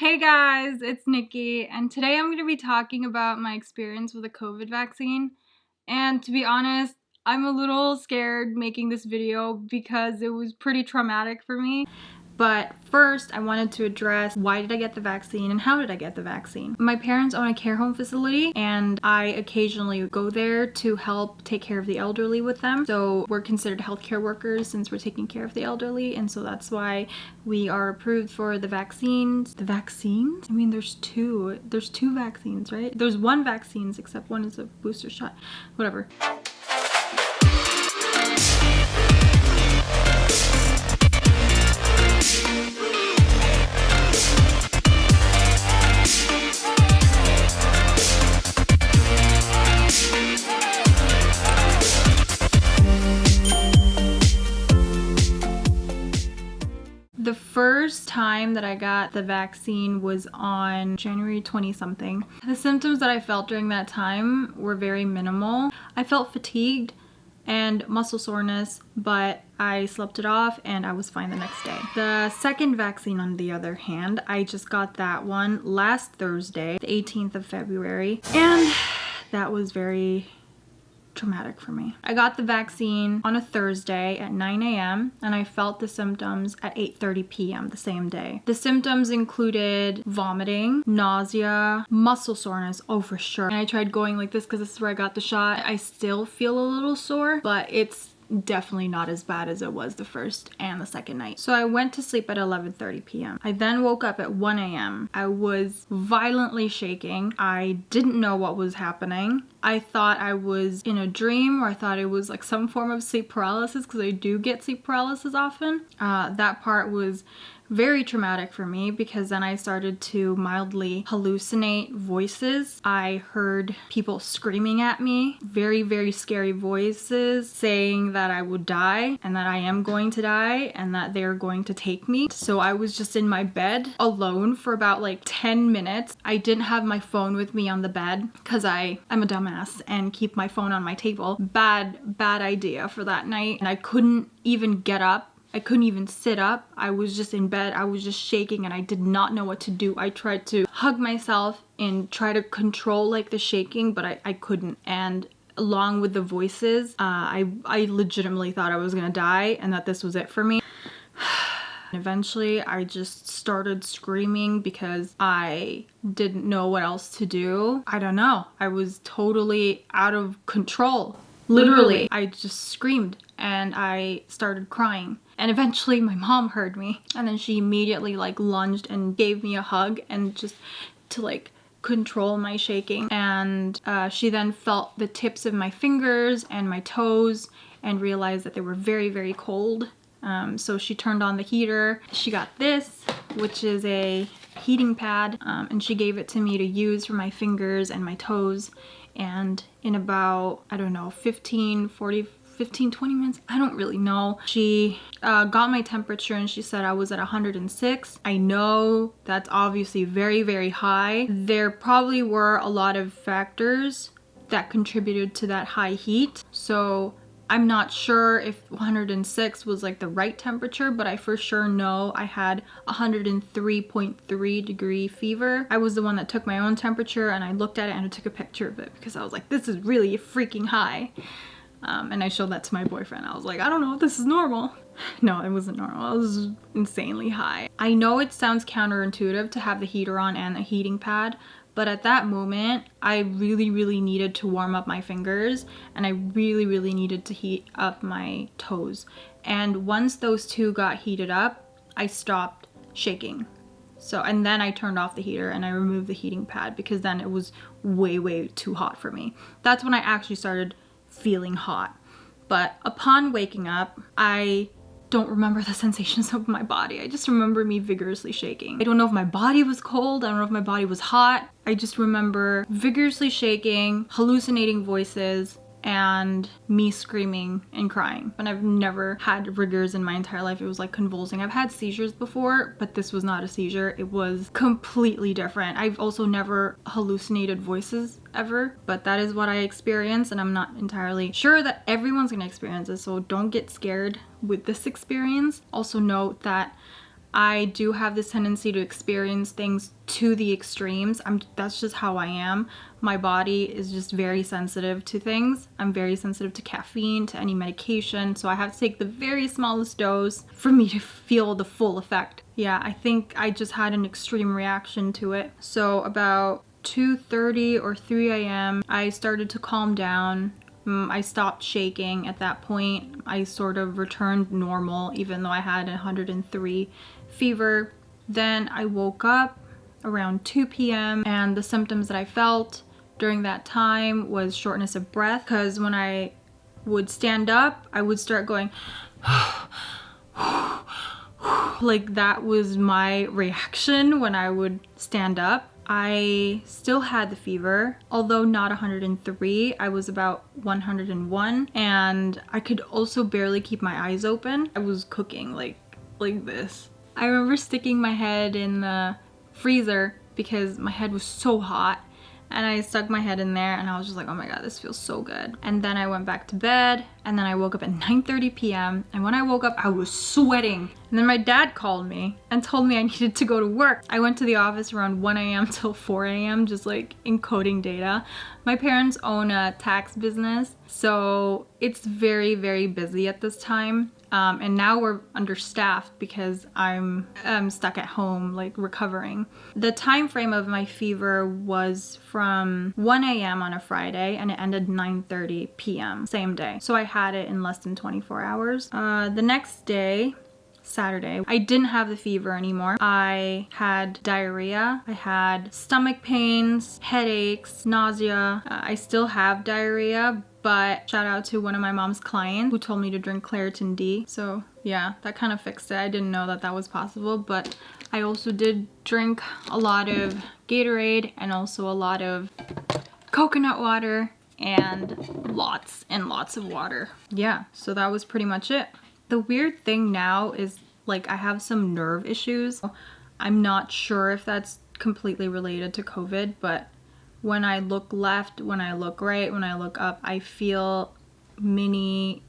Hey guys, it's Nikki, and today I'm going to be talking about my experience with the COVID vaccine. And to be honest, I'm a little scared making this video because it was pretty traumatic for me. But first, I wanted to address why did I get the vaccine and how did I get the vaccine. My parents own a care home facility and I occasionally go there to help take care of the elderly with them. So we're considered healthcare workers since we're taking care of the elderly, and so that's why we are approved for the vaccines. The vaccines? I mean, there's two vaccines, right? There's one vaccines, except one is a booster shot. Whatever. The first time that I got the vaccine was on January 20 something. The symptoms that I felt during that time were very minimal. I felt fatigued and muscle soreness, but I slept it off and I was fine the next day. The second vaccine, on the other hand, I just got that one last Thursday, the 18th of February, and that was very traumatic for me. I got the vaccine on a Thursday at 9 a.m. and I felt the symptoms at 8:30 p.m. the same day. The symptoms included vomiting, nausea, muscle soreness, oh for sure. And I tried going like this because this is where I got the shot. I still feel a little sore, but it's definitely not as bad as it was the first and the second night. So I went to sleep at 11:30 p.m. I then woke up at 1 a.m. I was violently shaking. I didn't know what was happening. I thought I was in a dream, or I thought it was like some form of sleep paralysis, because I do get sleep paralysis often. That part was very traumatic for me because then I started to mildly hallucinate voices. I heard people screaming at me, very, very scary voices saying that I would die and that I am going to die and that they're going to take me. So I was just in my bed alone for about like 10 minutes. I didn't have my phone with me on the bed because I'm a dumbass and keep my phone on my table. Bad idea for that night. And I couldn't even get up. I couldn't even sit up. I was just in bed. I was just shaking and I did not know what to do. I tried to hug myself and try to control like the shaking, but I couldn't. And along with the voices, I legitimately thought I was gonna die and that this was it for me. Eventually, I just started screaming because I didn't know what else to do. I don't know. I was totally out of control. Literally, I just screamed and I started crying. And eventually my mom heard me, and then she immediately like lunged and gave me a hug and just to like control my shaking. And she then felt the tips of my fingers and my toes and realized that they were very, very cold. So she turned on the heater. She got this, which is a heating pad, and she gave it to me to use for my fingers and my toes. And in about, I don't know, 15, 20 minutes, I don't really know. She got my temperature and she said I was at 106. I know that's obviously very, very high. There probably were a lot of factors that contributed to that high heat. So I'm not sure if 106 was like the right temperature, but I for sure know I had 103.3 degree fever. I was the one that took my own temperature and I looked at it and I took a picture of it because I was like, this is really freaking high. And I showed that to my boyfriend. I was like, I don't know if this is normal. No, it wasn't normal. It was insanely high. I know it sounds counterintuitive to have the heater on and a heating pad, but at that moment, I really, really needed to warm up my fingers and I really, really needed to heat up my toes. And once those two got heated up, I stopped shaking. So, and then I turned off the heater and I removed the heating pad because then it was way, way too hot for me. That's when I actually started feeling hot. But upon waking up, I don't remember the sensations of my body. I just remember me vigorously shaking. I don't know if my body was cold. I don't know if my body was hot. I just remember vigorously shaking, hallucinating voices, and me screaming and crying. And I've never had rigors in my entire life. It was like convulsing. I've had seizures before, but this was not a seizure. It was completely different. I've also never hallucinated voices ever, but that is what I experienced, and I'm not entirely sure that everyone's gonna experience this, so don't get scared with this experience. Also note that I do have this tendency to experience things to the extremes. That's just how I am. My body is just very sensitive to things. I'm very sensitive to caffeine, to any medication, so I have to take the very smallest dose for me to feel the full effect. Yeah, I think I just had an extreme reaction to it. So about 2:30 or 3 a.m. I started to calm down. I stopped shaking at that point. I sort of returned normal, even though I had 103 fever. Then I woke up around 2 p.m. and the symptoms that I felt during that time was shortness of breath, because when I would stand up, I would start going like that was my reaction when I would stand up. I still had the fever, although not 103. I was about 101, and I could also barely keep my eyes open. I was cooking like this. I remember sticking my head in the freezer because my head was so hot, and I stuck my head in there and I was just like, oh my god, this feels so good. And then I went back to bed, and then I woke up at 9:30 p.m. and when I woke up I was sweating. And then my dad called me and told me I needed to go to work. I went to the office around 1 a.m. till 4 a.m. just like encoding data. My parents own a tax business, so it's very, very busy at this time. And now we're understaffed because I'm stuck at home, like recovering. The time frame of my fever was from 1 a.m. on a Friday, and it ended 9:30 p.m. same day. So I had it in less than 24 hours. The next day, Saturday, I didn't have the fever anymore. I had diarrhea, I had stomach pains, headaches, nausea. I still have diarrhea, but shout out to one of my mom's clients who told me to drink Claritin D. So yeah, that kind of fixed it. I didn't know that that was possible, but I also did drink a lot of Gatorade and also a lot of coconut water and lots of water. Yeah, so that was pretty much it. The weird thing now is like I have some nerve issues. I'm not sure if that's completely related to COVID, but when I look left, when I look right, when I look up, I feel mini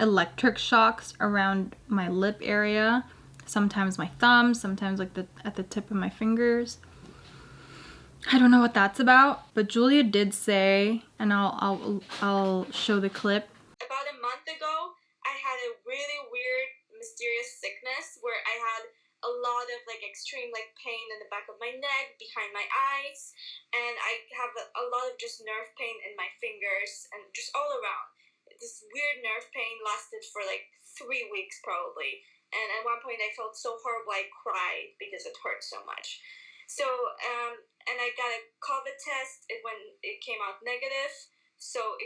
electric shocks around my lip area. Sometimes my thumbs, sometimes like at the tip of my fingers. I don't know what that's about, but Julia did say, and I'll show the clip. About a month ago, I had a really weird, mysterious sickness where I had a lot of like extreme like pain in the back of my neck, behind my eyes, and I have a lot of just nerve pain in my fingers and just all around. This weird nerve pain lasted for like 3 weeks probably, and at one point I felt so horrible I cried because it hurt so much. So and I got a COVID test when it came out negative, so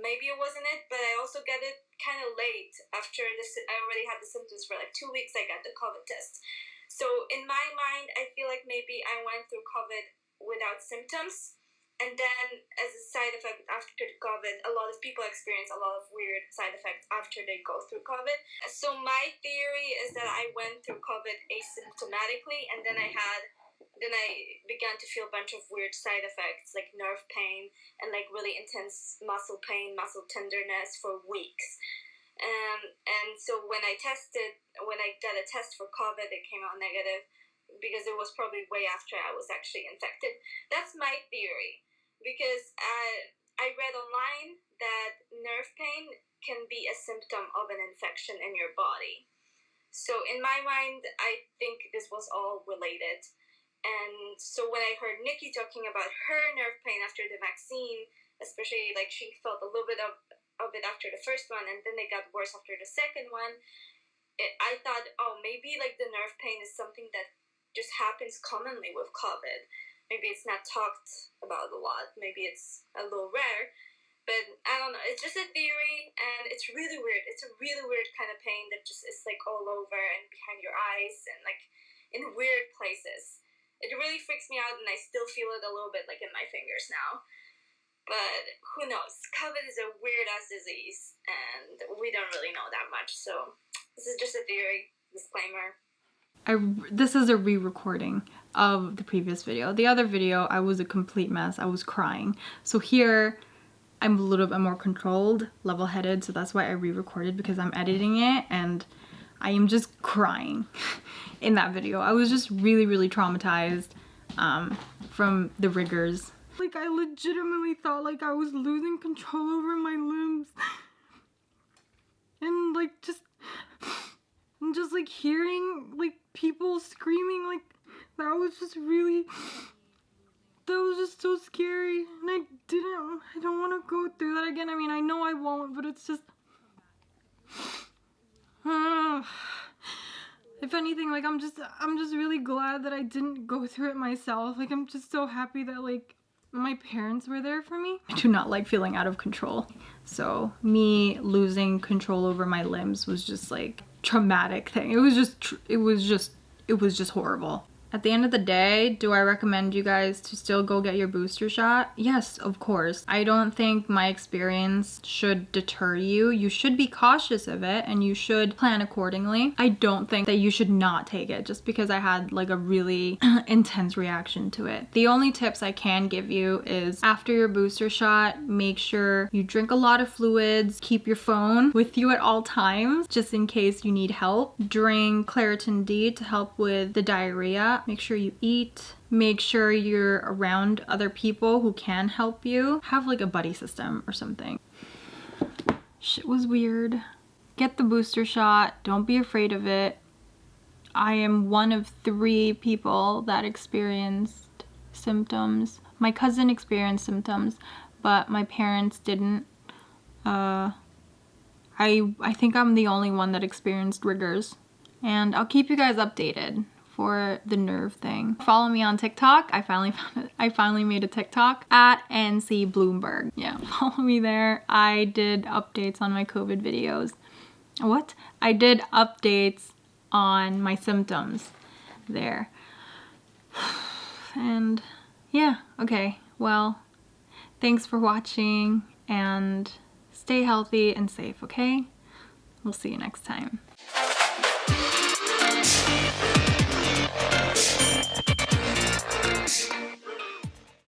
maybe it wasn't it, but I also got it kind of late after this. I already had the symptoms for like 2 weeks. I got the COVID test. So in my mind, I feel like maybe I went through COVID without symptoms. And then as a side effect after COVID, a lot of people experience a lot of weird side effects after they go through COVID. So my theory is that I went through COVID asymptomatically, and then I began to feel a bunch of weird side effects like nerve pain and like really intense muscle pain, muscle tenderness for weeks. And so when I got a test for COVID, it came out negative because it was probably way after I was actually infected. That's my theory, because I read online that nerve pain can be a symptom of an infection in your body. So in my mind, I think this was all related. And so when I heard Nikki talking about her nerve pain after the vaccine, especially like she felt a little bit of it after the first one, and then it got worse after the second one, I thought, oh, maybe like the nerve pain is something that just happens commonly with COVID. Maybe it's not talked about a lot. Maybe it's a little rare. But I don't know. It's just a theory, and it's really weird. It's a really weird kind of pain that just is like all over and behind your eyes and like in weird places. It really freaks me out, and I still feel it a little bit like in my fingers now. But who knows? COVID is a weird-ass disease, and we don't really know that much. So this is just a theory. Disclaimer. This is a re-recording of the previous video. The other video, I was a complete mess. I was crying. So here, I'm a little bit more controlled, level-headed, so that's why I re-recorded, because I'm editing it, and I am just crying in that video. I was just really traumatized from the rigors. Like, I legitimately thought like I was losing control over my limbs. And like just like hearing like people screaming, like that was just so scary. And I don't want to go through that again. I mean, I know I won't, but it's just if anything, like I'm just really glad that I didn't go through it myself. Like, I'm just so happy that like my parents were there for me. I do not like feeling out of control. So me losing control over my limbs was just like traumatic thing. It was just horrible. At the end of the day, do I recommend you guys to still go get your booster shot? Yes, of course. I don't think my experience should deter you. You should be cautious of it and you should plan accordingly. I don't think that you should not take it just because I had like a really intense reaction to it. The only tips I can give you is after your booster shot, make sure you drink a lot of fluids, keep your phone with you at all times just in case you need help. Drink Claritin D to help with the diarrhea. Make sure you eat. Make sure you're around other people who can help you. Have like a buddy system or something. Shit was weird. Get the booster shot. Don't be afraid of it. I am one of 3 people that experienced symptoms. My cousin experienced symptoms, but my parents didn't. I think I'm the only one that experienced rigors. And I'll keep you guys updated for the nerve thing. Follow me on TikTok. I finally made a TikTok at NC Bloomberg. Yeah, follow me there. I did updates on my COVID videos. What? I did updates on my symptoms there. And yeah, okay. Well, thanks for watching and stay healthy and safe, okay? We'll see you next time.